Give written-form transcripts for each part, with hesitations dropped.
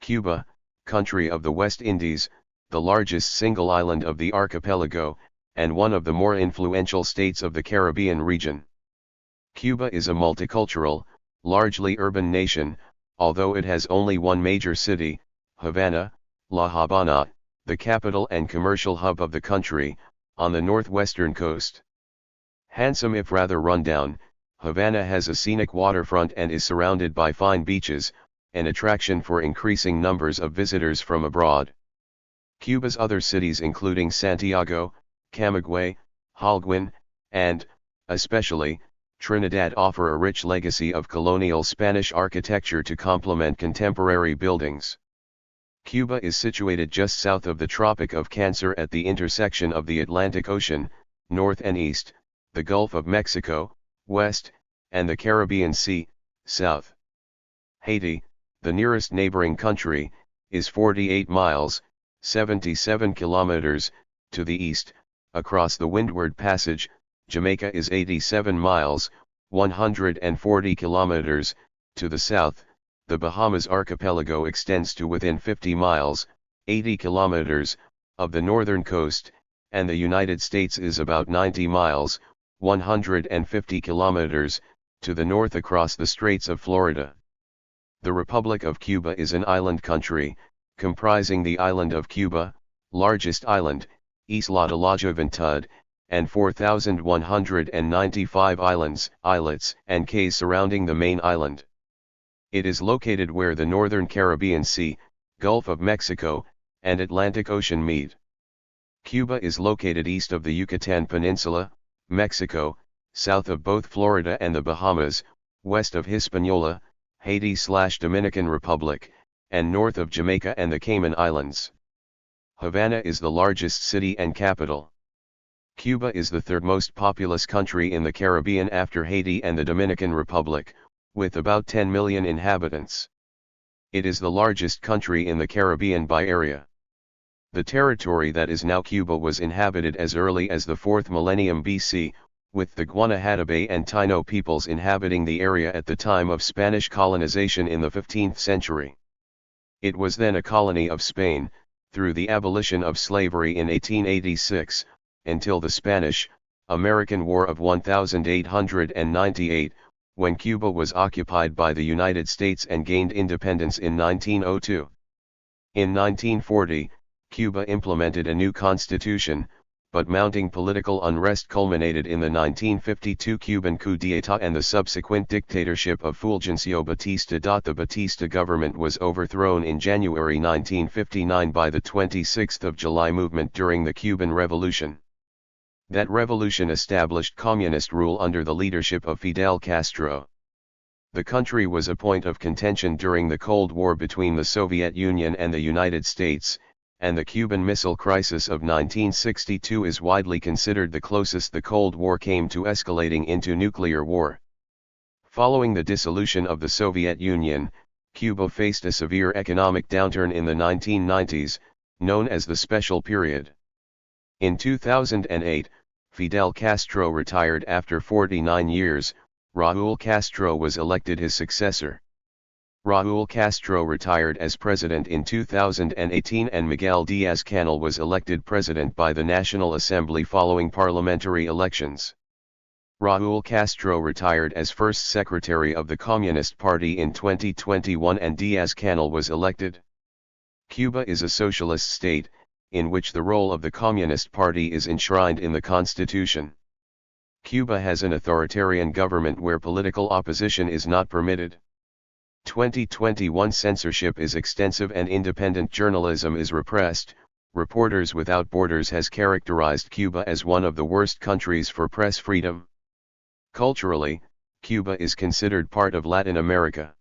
Cuba, country of the West Indies, the largest single island of the archipelago, and one of the more influential states of the Caribbean region. Cuba is a multicultural, largely urban nation, although it has only one major city, Havana, La Habana, the capital and commercial hub of the country, on the northwestern coast. Handsome if rather rundown, Havana has a scenic waterfront and is surrounded by fine beaches, an attraction for increasing numbers of visitors from abroad. Cuba's other cities including Santiago, Camagüey, Holguin, and, especially, Trinidad offer a rich legacy of colonial Spanish architecture to complement contemporary buildings. Cuba is situated just south of the Tropic of Cancer at the intersection of the Atlantic Ocean, north and east, the Gulf of Mexico, west, and the Caribbean Sea, south. Haiti, the nearest neighboring country, is 48 miles, 77 kilometers, to the east, across the Windward Passage. Jamaica is 87 miles, 140 kilometers, to the south. The Bahamas archipelago extends to within 50 miles, 80 kilometers, of the northern coast, and the United States is about 90 miles, 150 kilometers, to the north across the Straits of Florida. The Republic of Cuba is an island country, comprising the island of Cuba, largest island, Isla de la Juventud, and 4,195 islands, islets, and cays surrounding the main island. It is located where the northern Caribbean Sea, Gulf of Mexico, and Atlantic Ocean meet. Cuba is located east of the Yucatan Peninsula, Mexico, south of both Florida and the Bahamas, west of Hispaniola, Haiti/Dominican Republic, and north of Jamaica and the Cayman Islands. Havana is the largest city and capital. Cuba is the third most populous country in the Caribbean after Haiti and the Dominican Republic, with about 10 million inhabitants. It is the largest country in the Caribbean by area. The territory that is now Cuba was inhabited as early as the 4th millennium BC, with the Guanahatabe and Taino peoples inhabiting the area at the time of Spanish colonization in the 15th century. It was then a colony of Spain, through the abolition of slavery in 1886, until the Spanish-American War of 1898, when Cuba was occupied by the United States and gained independence in 1902. In 1940, Cuba implemented a new constitution, but mounting political unrest culminated in the 1952 Cuban coup d'état and the subsequent dictatorship of Fulgencio Batista. The Batista government was overthrown in January 1959 by the 26th of July movement during the Cuban Revolution. That revolution established communist rule under the leadership of Fidel Castro. The country was a point of contention during the Cold War between the Soviet Union and the United States, and the Cuban Missile Crisis of 1962 is widely considered the closest the Cold War came to escalating into nuclear war. Following the dissolution of the Soviet Union, Cuba faced a severe economic downturn in the 1990s, known as the Special Period. In 2008, Fidel Castro retired after 49 years. Raúl Castro was elected his successor. Raúl Castro retired as president in 2018 and Miguel Díaz-Canel was elected president by the National Assembly following parliamentary elections. Raúl Castro retired as first secretary of the Communist Party in 2021 and Díaz-Canel was elected. Cuba is a socialist state, in which the role of the Communist Party is enshrined in the Constitution. Cuba has an authoritarian government where political opposition is not permitted. 2021 censorship is extensive and independent journalism is repressed. Reporters Without Borders has characterized Cuba as one of the worst countries for press freedom. Culturally, Cuba is considered part of Latin America.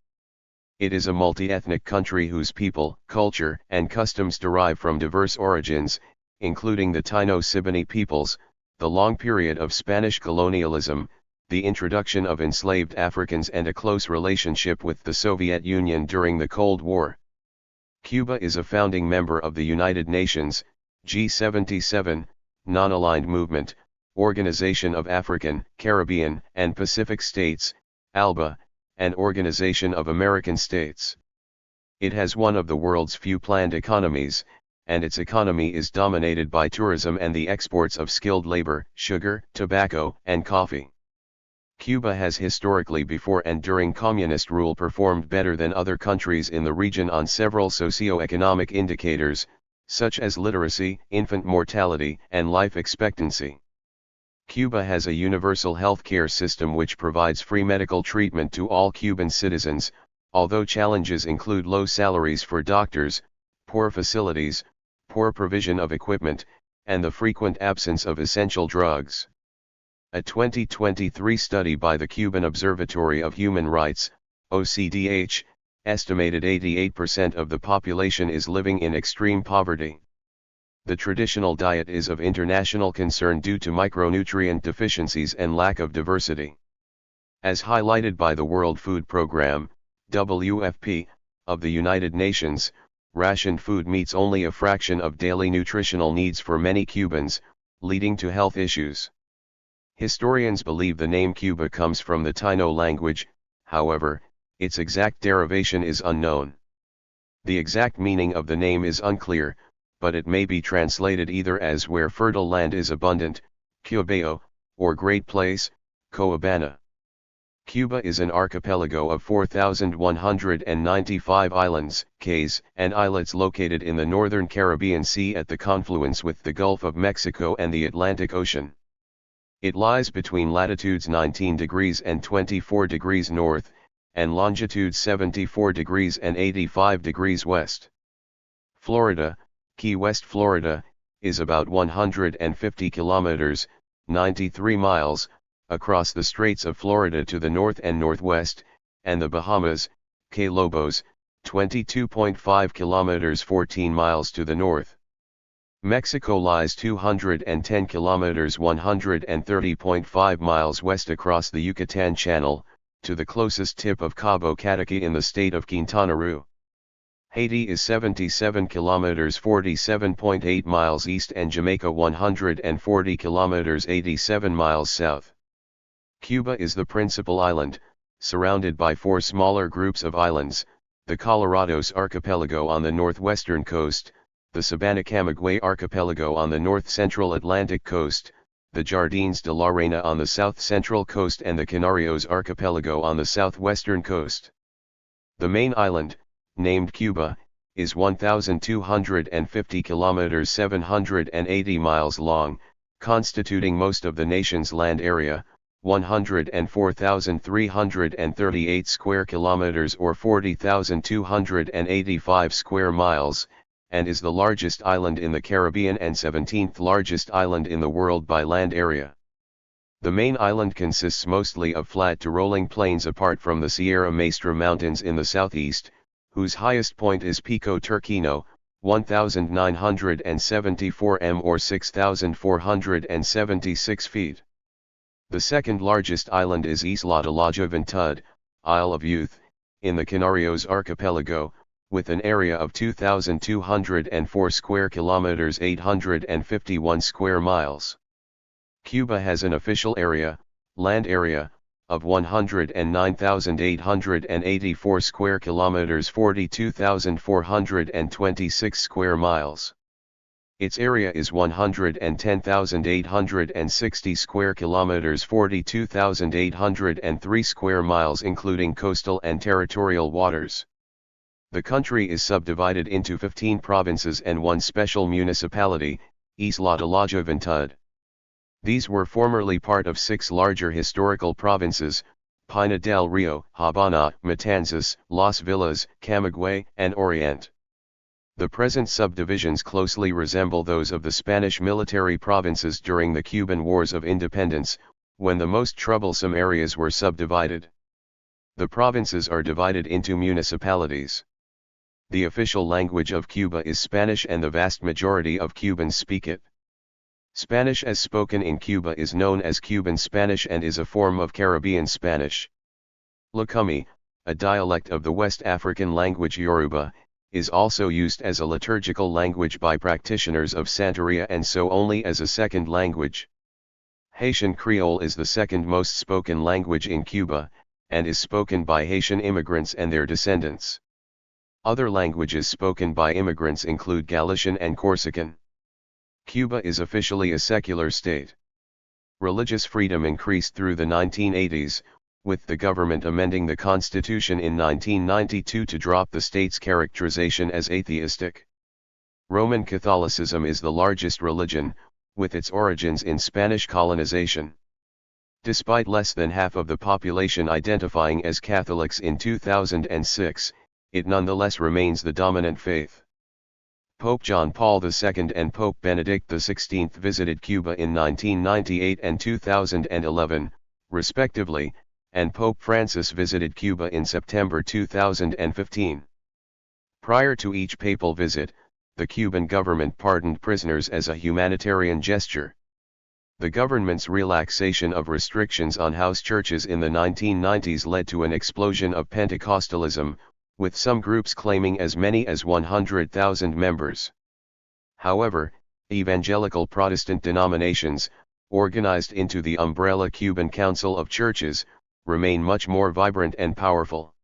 It is a multi-ethnic country whose people, culture, and customs derive from diverse origins, including the Taino-Siboney peoples, the long period of Spanish colonialism, the introduction of enslaved Africans and a close relationship with the Soviet Union during the Cold War. Cuba is a founding member of the United Nations, G77, Non-Aligned Movement, Organization of African, Caribbean, and Pacific States, ALBA, and Organization of American States. It has one of the world's few planned economies, and its economy is dominated by tourism and the exports of skilled labor, sugar, tobacco, and coffee. Cuba has historically before and during communist rule performed better than other countries in the region on several socio-economic indicators, such as literacy, infant mortality, and life expectancy. Cuba has a universal health care system which provides free medical treatment to all Cuban citizens, although challenges include low salaries for doctors, poor facilities, poor provision of equipment, and the frequent absence of essential drugs. A 2023 study by the Cuban Observatory of Human Rights, OCDH, estimated 88% of the population is living in extreme poverty. The traditional diet is of international concern due to micronutrient deficiencies and lack of diversity. As highlighted by the World Food Programme, WFP, of the United Nations, rationed food meets only a fraction of daily nutritional needs for many Cubans, leading to health issues. Historians believe the name Cuba comes from the Taino language, however, its exact derivation is unknown. The exact meaning of the name is unclear, but it may be translated either as where fertile land is abundant, Cubao, or great place, Coabana. Cuba is an archipelago of 4,195 islands, cays, and islets located in the northern Caribbean Sea at the confluence with the Gulf of Mexico and the Atlantic Ocean. It lies between latitudes 19 degrees and 24 degrees north, and longitudes 74 degrees and 85 degrees west. Florida, Key West, Florida, is about 150 kilometers, 93 miles, across the Straits of Florida to the north and northwest, and the Bahamas, Cay Lobos, 22.5 kilometers 14 miles to the north. Mexico lies 210 kilometers 130.5 miles west across the Yucatan Channel, to the closest tip of Cabo Cataqui in the state of Quintana Roo. Haiti is 77 kilometers 47.8 miles east and Jamaica 140 kilometers 87 miles south. Cuba is the principal island, surrounded by four smaller groups of islands, the Colorados Archipelago on the northwestern coast, the Sabana Camagüey Archipelago on the north-central Atlantic coast, the Jardines de la Reina on the south-central coast and the Canarios Archipelago on the southwestern coast. The main island, named Cuba, is 1,250 kilometers 780 miles long, constituting most of the nation's land area, 104,338 square kilometers or 40,285 square miles, and is the largest island in the Caribbean and 17th largest island in the world by land area. The main island consists mostly of flat to rolling plains apart from the Sierra Maestra Mountains in the southeast, whose highest point is Pico Turquino, 1,974 m or 6,476 feet. The second largest island is Isla de la Juventud, Isle of Youth, in the Canarios Archipelago, with an area of 2,204 square kilometers 851 square miles. Cuba has an official area, land area, of 109,884 square kilometers 42,426 square miles. Its area is 110,860 square kilometers 42,803 square miles including coastal and territorial waters. The country is subdivided into 15 provinces and one special municipality, Isla de la Juventud. These were formerly part of 6 larger historical provinces, Pina del Rio, Habana, Matanzas, Las Villas, Camagüey, and Orient. The present subdivisions closely resemble those of the Spanish military provinces during the Cuban Wars of Independence, when the most troublesome areas were subdivided. The provinces are divided into municipalities. The official language of Cuba is Spanish and the vast majority of Cubans speak it. Spanish as spoken in Cuba is known as Cuban Spanish and is a form of Caribbean Spanish. Lukumi, a dialect of the West African language Yoruba, is also used as a liturgical language by practitioners of Santeria and so only as a second language. Haitian Creole is the second most spoken language in Cuba, and is spoken by Haitian immigrants and their descendants. Other languages spoken by immigrants include Galician and Corsican. Cuba is officially a secular state. Religious freedom increased through the 1980s, with the government amending the constitution in 1992 to drop the state's characterization as atheistic. Roman Catholicism is the largest religion, with its origins in Spanish colonization. Despite less than half of the population identifying as Catholics in 2006, it nonetheless remains the dominant faith. Pope John Paul II and Pope Benedict XVI visited Cuba in 1998 and 2011, respectively, and Pope Francis visited Cuba in September 2015. Prior to each papal visit, the Cuban government pardoned prisoners as a humanitarian gesture. The government's relaxation of restrictions on house churches in the 1990s led to an explosion of Pentecostalism, with some groups claiming as many as 100,000 members. However, evangelical Protestant denominations, organized into the umbrella Cuban Council of Churches, remain much more vibrant and powerful.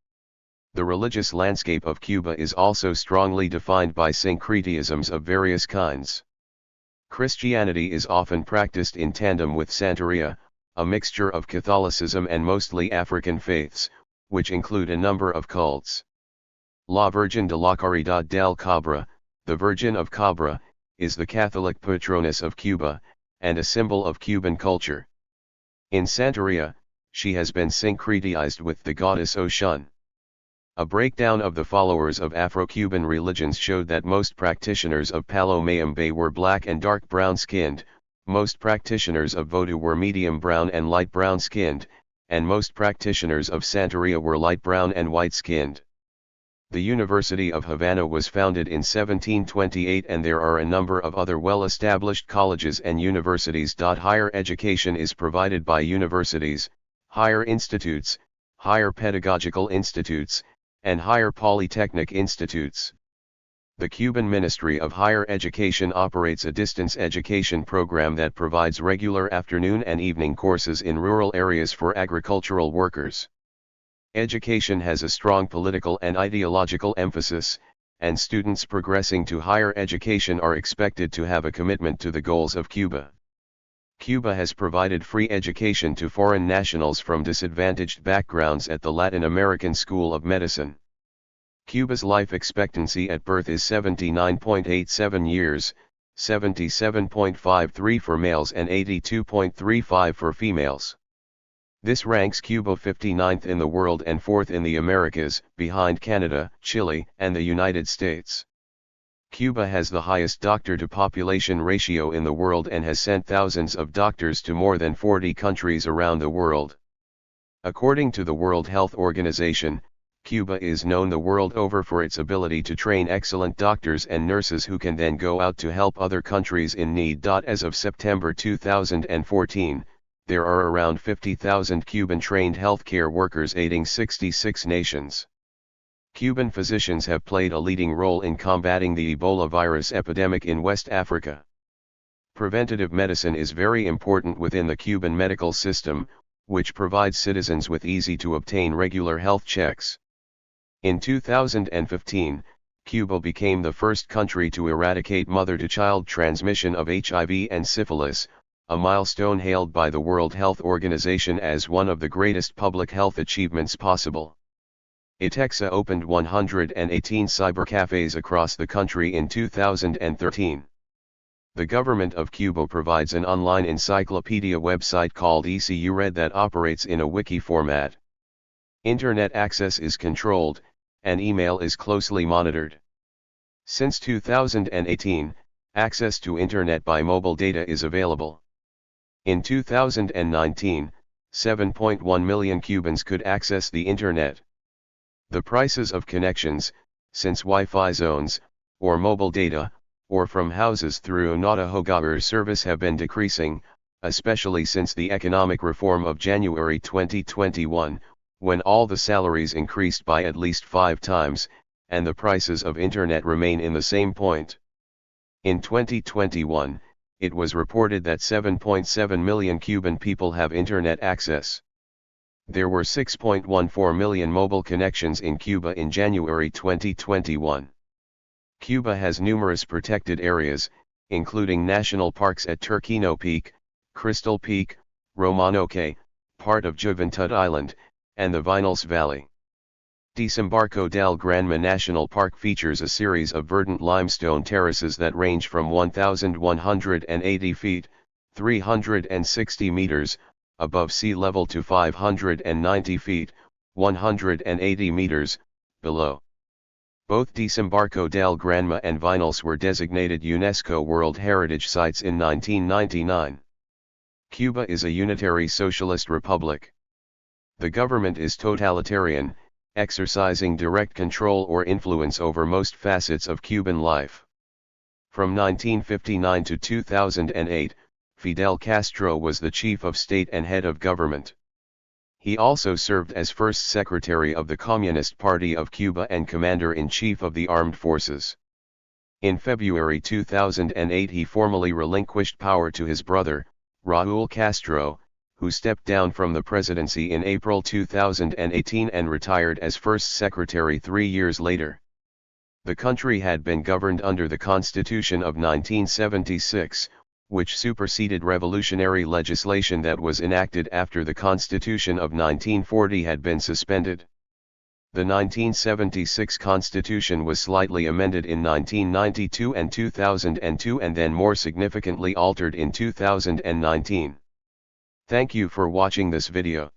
The religious landscape of Cuba is also strongly defined by syncretisms of various kinds. Christianity is often practiced in tandem with Santeria, a mixture of Catholicism and mostly African faiths, which include a number of cults. La Virgen de la Caridad del Cabra, the Virgin of Cabra, is the Catholic patroness of Cuba, and a symbol of Cuban culture. In Santeria, she has been syncretized with the goddess Oshun. A breakdown of the followers of Afro-Cuban religions showed that most practitioners of Palo Mayombe were black and dark brown-skinned, most practitioners of Vodou were medium brown and light brown-skinned, and most practitioners of Santeria were light brown and white-skinned. The University of Havana was founded in 1728 and there are a number of other well-established colleges and universities. Higher education is provided by universities, higher institutes, higher pedagogical institutes, and higher polytechnic institutes. The Cuban Ministry of Higher Education operates a distance education program that provides regular afternoon and evening courses in rural areas for agricultural workers. Education has a strong political and ideological emphasis, and students progressing to higher education are expected to have a commitment to the goals of Cuba. Cuba has provided free education to foreign nationals from disadvantaged backgrounds at the Latin American School of Medicine. Cuba's life expectancy at birth is 79.87 years, 77.53 for males and 82.35 for females. This ranks Cuba 59th in the world and 4th in the Americas, behind Canada, Chile, and the United States. Cuba has the highest doctor-to-population ratio in the world and has sent thousands of doctors to more than 40 countries around the world. According to the World Health Organization, Cuba is known the world over for its ability to train excellent doctors and nurses who can then go out to help other countries in need. As of September 2014, there are around 50,000 Cuban-trained healthcare workers aiding 66 nations. Cuban physicians have played a leading role in combating the Ebola virus epidemic in West Africa. Preventative medicine is very important within the Cuban medical system, which provides citizens with easy-to-obtain regular health checks. In 2015, Cuba became the first country to eradicate mother-to-child transmission of HIV and syphilis, a milestone hailed by the World Health Organization as one of the greatest public health achievements possible. ITEXA opened 118 cybercafes across the country in 2013. The government of Cuba provides an online encyclopedia website called ECURED that operates in a wiki format. Internet access is controlled, and email is closely monitored. Since 2018, access to Internet by mobile data is available. In 2019, 7.1 million Cubans could access the Internet. The prices of connections, since Wi-Fi zones, or mobile data, or from houses through Nota Hogar service have been decreasing, especially since the economic reform of January 2021, when all the salaries increased by at least 5 times, and the prices of Internet remain in the same point. In 2021, it was reported that 7.7 million Cuban people have Internet access. There were 6.14 million mobile connections in Cuba in January 2021. Cuba has numerous protected areas, including national parks at Turquino Peak, Crystal Peak, Romano Cay, part of Juventud Island, and the Vinales Valley. Desembarco del Granma National Park features a series of verdant limestone terraces that range from 1,180 feet, 360 meters, above sea level to 590 feet, 180 meters, below. Both Desembarco del Granma and Vinales were designated UNESCO World Heritage Sites in 1999. Cuba is a unitary socialist republic. The government is totalitarian, exercising direct control or influence over most facets of Cuban life. From 1959 to 2008, Fidel Castro was the chief of state and head of government. He also served as first secretary of the Communist Party of Cuba and commander-in-chief of the armed forces. In February 2008 he formally relinquished power to his brother, Raúl Castro, who stepped down from the presidency in April 2018 and retired as first secretary 3 years later. The country had been governed under the Constitution of 1976, which superseded revolutionary legislation that was enacted after the Constitution of 1940 had been suspended. The 1976 Constitution was slightly amended in 1992 and 2002 and then more significantly altered in 2019. Thank you for watching this video.